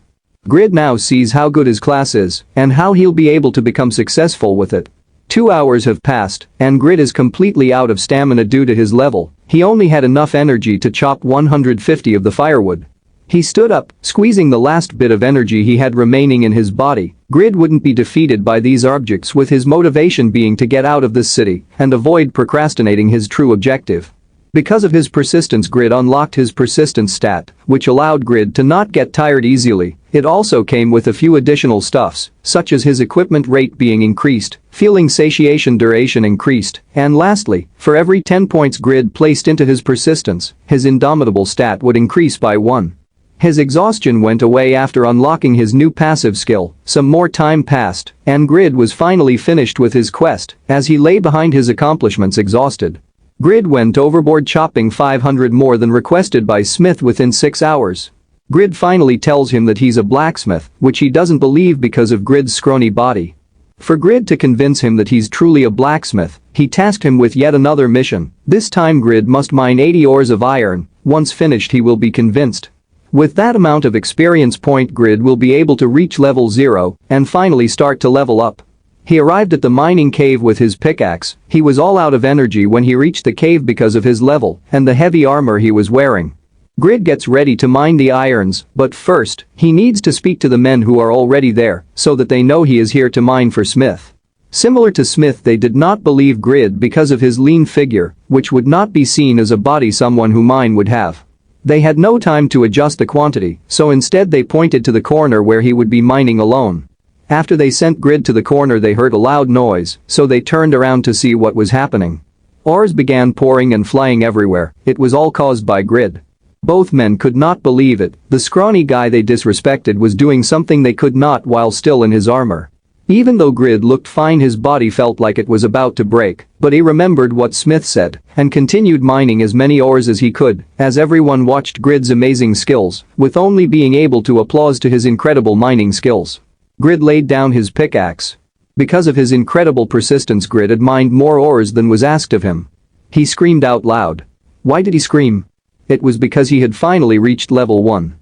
Grid now sees how good his class is and how he'll be able to become successful with it. 2 hours have passed, and Grid is completely out of stamina due to his level. He only had enough energy to chop 150 of the firewood. He stood up, squeezing the last bit of energy he had remaining in his body. Grid wouldn't be defeated by these objects, with his motivation being to get out of this city and avoid procrastinating his true objective. Because of his persistence, Grid unlocked his persistence stat, which allowed Grid to not get tired easily It also came with a few additional stuffs, such as his equipment rate being increased, feeling satiation duration increased, and lastly, for every 10 points Grid placed into his persistence, his indomitable stat would increase by 1. His exhaustion went away after unlocking his new passive skill, some more time passed, and Grid was finally finished with his quest as he lay behind his accomplishments exhausted. Grid went overboard, chopping 500 more than requested by Smith within 6 hours. Grid finally tells him that he's a blacksmith, which he doesn't believe because of Grid's scrawny body. For Grid to convince him that he's truly a blacksmith, he tasked him with yet another mission. This time Grid must mine 80 ores of iron. Once finished he will be convinced. With that amount of experience point Grid will be able to reach level 0 and finally start to level up. He arrived at the mining cave with his pickaxe. He was all out of energy when he reached the cave because of his level and the heavy armor he was wearing. Grid gets ready to mine the irons, but first, he needs to speak to the men who are already there so that they know he is here to mine for Smith. Similar to Smith, they did not believe Grid because of his lean figure, which would not be seen as a body someone who mine would have. They had no time to adjust the quantity, so instead they pointed to the corner where he would be mining alone. After they sent Grid to the corner they heard a loud noise, so they turned around to see what was happening. Ores began pouring and flying everywhere. It was all caused by Grid. Both men could not believe it. The scrawny guy they disrespected was doing something they could not while still in his armor. Even though Grid looked fine, his body felt like it was about to break, but he remembered what Smith said and continued mining as many ores as he could as everyone watched Grid's amazing skills, with only being able to applause to his incredible mining skills. Grid laid down his pickaxe. Because of his incredible persistence, Grid had mined more ores than was asked of him. He screamed out loud. Why did he scream? It was because he had finally reached level 1.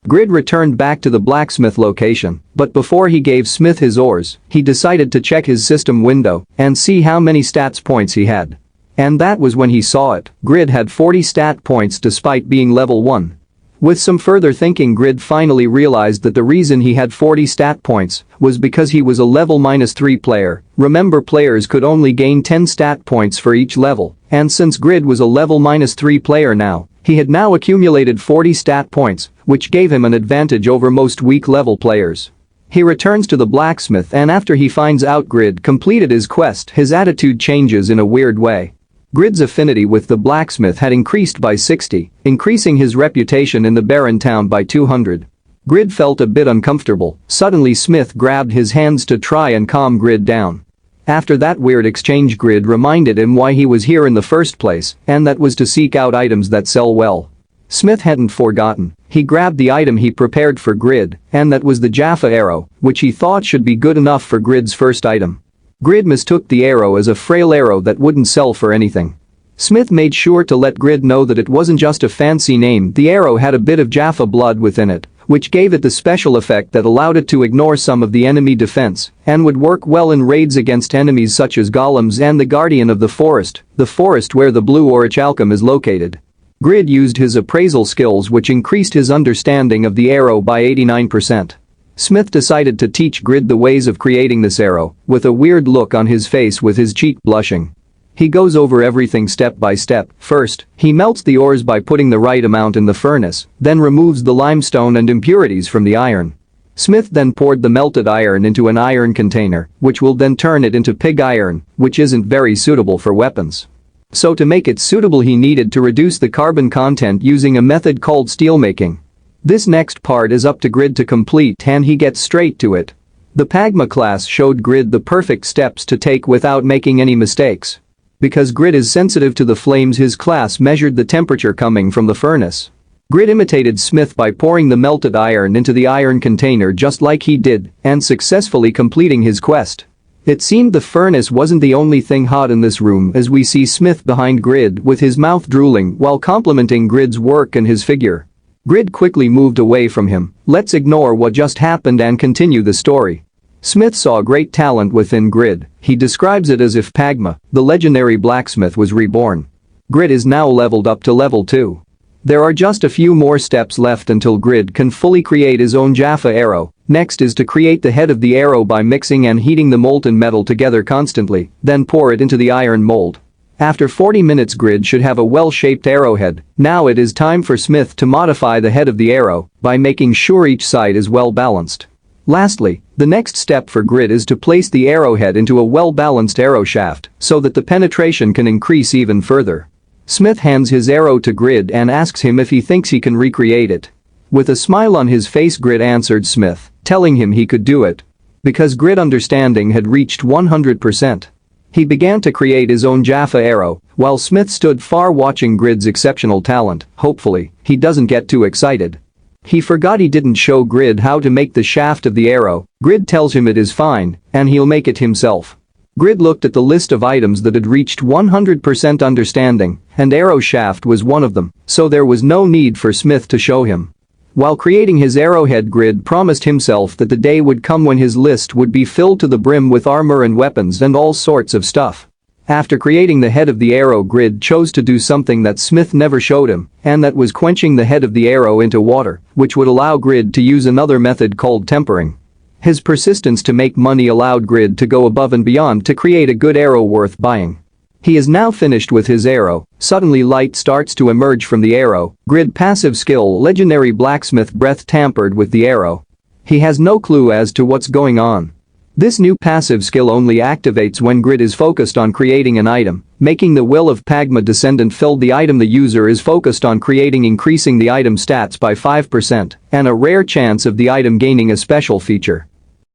Grid returned back to the blacksmith location, but before he gave Smith his ores, he decided to check his system window and see how many stats points he had. And that was when he saw it. Grid had 40 stat points despite being level 1. With some further thinking, Grid finally realized that the reason he had 40 stat points was because he was a level -3 player. Remember, players could only gain 10 stat points for each level, and since Grid was a level -3 player now, he had now accumulated 40 stat points, which gave him an advantage over most weak level players. He returns to the blacksmith, and after he finds out Grid completed his quest, his attitude changes in a weird way. Grid's affinity with the blacksmith had increased by 60, increasing his reputation in the barren town by 200. Grid felt a bit uncomfortable. Suddenly Smith grabbed his hands to try and calm Grid down. After that weird exchange, Grid reminded him why he was here in the first place, and that was to seek out items that sell well. Smith hadn't forgotten. He grabbed the item he prepared for Grid, and that was the Jaffa arrow, which he thought should be good enough for Grid's first item. Grid mistook the arrow as a frail arrow that wouldn't sell for anything. Smith made sure to let Grid know that it wasn't just a fancy name. The arrow had a bit of Jaffa blood within it, which gave it the special effect that allowed it to ignore some of the enemy defense and would work well in raids against enemies such as golems and the Guardian of the forest where the blue orichalcum is located. Grid used his appraisal skills, which increased his understanding of the arrow by 89%. Smith decided to teach Grid the ways of creating this arrow, with a weird look on his face with his cheek blushing. He goes over everything step by step. First, he melts the ores by putting the right amount in the furnace, then removes the limestone and impurities from the iron. Smith then poured the melted iron into an iron container, which will then turn it into pig iron, which isn't very suitable for weapons. So to make it suitable, he needed to reduce the carbon content using a method called steelmaking. This next part is up to Grid to complete, and he gets straight to it. The Pagma class showed Grid the perfect steps to take without making any mistakes. Because Grid is sensitive to the flames, his class measured the temperature coming from the furnace. Grid imitated Smith by pouring the melted iron into the iron container just like he did and successfully completing his quest. It seemed the furnace wasn't the only thing hot in this room, as we see Smith behind Grid with his mouth drooling while complimenting Grid's work and his figure. Grid quickly moved away from him. Let's ignore what just happened and continue the story. Smith saw great talent within Grid. He describes it as if Pagma, the legendary blacksmith, was reborn. Grid is now leveled up to level 2. There are just a few more steps left until Grid can fully create his own Jaffa arrow. Next is to create the head of the arrow by mixing and heating the molten metal together constantly, then pour it into the iron mold. After 40 minutes, Grid should have a well-shaped arrowhead. Now it is time for Smith to modify the head of the arrow by making sure each side is well balanced. Lastly, the next step for Grid is to place the arrowhead into a well-balanced arrow shaft so that the penetration can increase even further. Smith hands his arrow to Grid and asks him if he thinks he can recreate it. With a smile on his face, Grid answered Smith, telling him he could do it. Because Grid understanding had reached 100%. He began to create his own Jaffa arrow, while Smith stood far watching Grid's exceptional talent. Hopefully, he doesn't get too excited. He forgot he didn't show Grid how to make the shaft of the arrow. Grid tells him it is fine, and he'll make it himself. Grid looked at the list of items that had reached 100% understanding, and arrow shaft was one of them, so there was no need for Smith to show him. While creating his arrowhead, Grid promised himself that the day would come when his list would be filled to the brim with armor and weapons and all sorts of stuff. After creating the head of the arrow, Grid chose to do something that Smith never showed him, and that was quenching the head of the arrow into water, which would allow Grid to use another method called tempering. His persistence to make money allowed Grid to go above and beyond to create a good arrow worth buying. He is now finished with his arrow. Suddenly light starts to emerge from the arrow. Grid passive skill, legendary blacksmith breath, tampered with the arrow. He has no clue as to what's going on. This new passive skill only activates when Grid is focused on creating an item, making the will of Pagma descendant fill the item the user is focused on creating, increasing the item stats by 5% and a rare chance of the item gaining a special feature.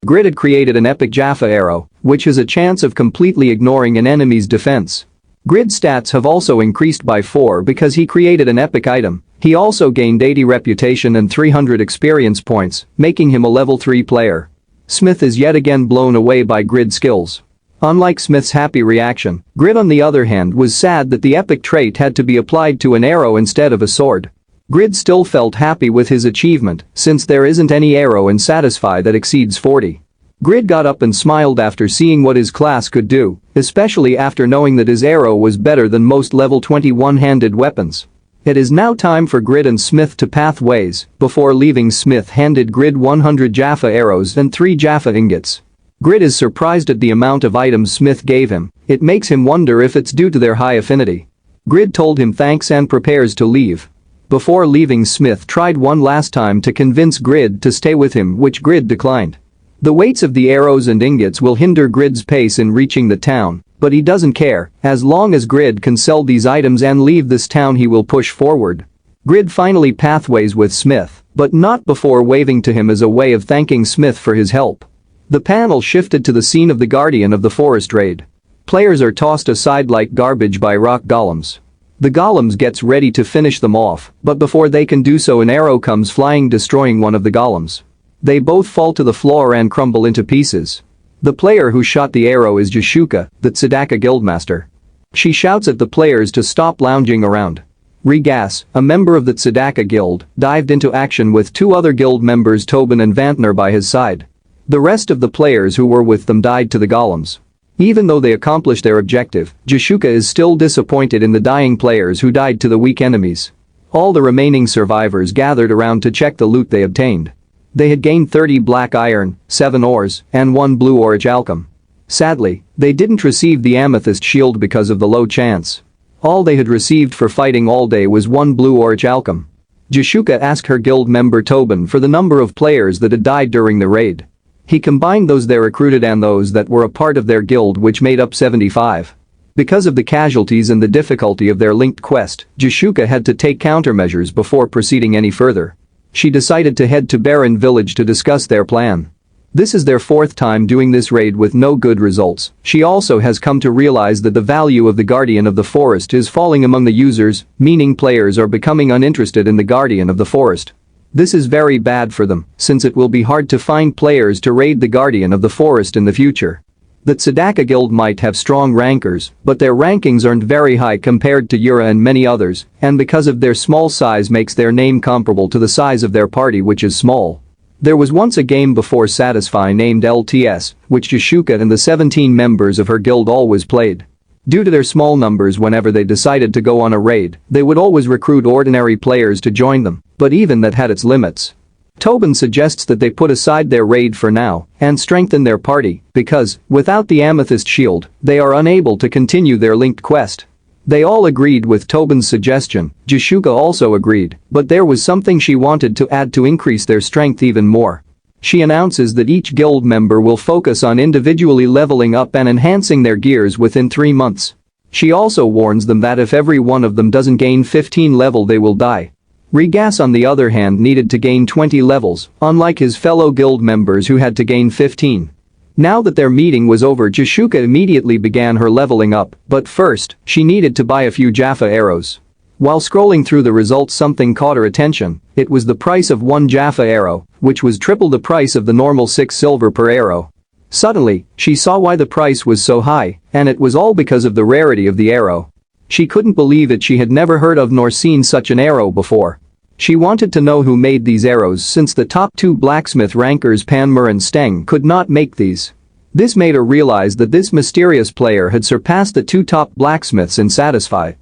Grid had created an epic Jaffa arrow, which has a chance of completely ignoring an enemy's defense. Grid's stats have also increased by 4 because he created an epic item. He also gained 80 reputation and 300 experience points, making him a level 3 player. Smith is yet again blown away by Grid's skills. Unlike Smith's happy reaction, Grid on the other hand was sad that the epic trait had to be applied to an arrow instead of a sword. Grid still felt happy with his achievement, since there isn't any arrow in Satisfy that exceeds 40. Grid got up and smiled after seeing what his class could do, especially after knowing that his arrow was better than most level 20 one-handed weapons. It is now time for Grid and Smith to path ways. Before leaving, Smith handed Grid 100 Jaffa arrows and 3 Jaffa ingots. Grid is surprised at the amount of items Smith gave him. It makes him wonder if it's due to their high affinity. Grid told him thanks and prepares to leave. Before leaving, Smith tried one last time to convince Grid to stay with him, which Grid declined. The weights of the arrows and ingots will hinder Grid's pace in reaching the town, but he doesn't care. As long as Grid can sell these items and leave this town, he will push forward. Grid finally pathways with Smith, but not before waving to him as a way of thanking Smith for his help. The panel shifted to the scene of the Guardian of the Forest raid. Players are tossed aside like garbage by rock golems. The golems gets ready to finish them off, but before they can do so, an arrow comes flying, destroying one of the golems. They both fall to the floor and crumble into pieces. The player who shot the arrow is Jashuka, the Tzedakah guildmaster. She shouts at the players to stop lounging around. Regas, a member of the Tzedakah guild, dived into action with 2 other guild members, Tobin and Vantner, by his side. The rest of the players who were with them died to the golems. Even though they accomplished their objective, Jashuka is still disappointed in the dying players who died to the weak enemies. All the remaining survivors gathered around to check the loot they obtained. They had gained 30 black iron, 7 ores, and 1 blue orichalcum. Sadly, they didn't receive the amethyst shield because of the low chance. All they had received for fighting all day was 1 blue orichalcum. Jashuka asked her guild member Tobin for the number of players that had died during the raid. He combined those they recruited and those that were a part of their guild, which made up 75. Because of the casualties and the difficulty of their linked quest, Jashuka had to take countermeasures before proceeding any further. She decided to head to Baron Village to discuss their plan. This is their 4th time doing this raid with no good results. She also has come to realize that the value of the Guardian of the Forest is falling among the users, meaning players are becoming uninterested in the Guardian of the Forest. This is very bad for them, since it will be hard to find players to raid the Guardian of the Forest in the future. The Tzedakah guild might have strong rankers, but their rankings aren't very high compared to Yura and many others, and because of their small size makes their name comparable to the size of their party, which is small. There was once a game before Satisfy named LTS, which Jashuka and the 17 members of her guild always played. Due to their small numbers, whenever they decided to go on a raid, they would always recruit ordinary players to join them, but even that had its limits. Tobin suggests that they put aside their raid for now and strengthen their party because, without the amethyst shield, they are unable to continue their linked quest. They all agreed with Tobin's suggestion. Jishuka also agreed, but there was something she wanted to add to increase their strength even more. She announces that each guild member will focus on individually leveling up and enhancing their gears within 3 months. She also warns them that if every one of them doesn't gain 15 level, they will die. Regas, on the other hand, needed to gain 20 levels, unlike his fellow guild members who had to gain 15. Now that their meeting was over, Jishuka immediately began her leveling up, but first, she needed to buy a few Jaffa arrows. While scrolling through the results, something caught her attention. It was the price of 1 Jaffa arrow, which was triple the price of the normal 6 silver per arrow. Suddenly, she saw why the price was so high, and it was all because of the rarity of the arrow. She couldn't believe it. She had never heard of nor seen such an arrow before. She wanted to know who made these arrows, since the top 2 blacksmith rankers Panmur and Steng could not make these. This made her realize that this mysterious player had surpassed the 2 top blacksmiths in Satisfy.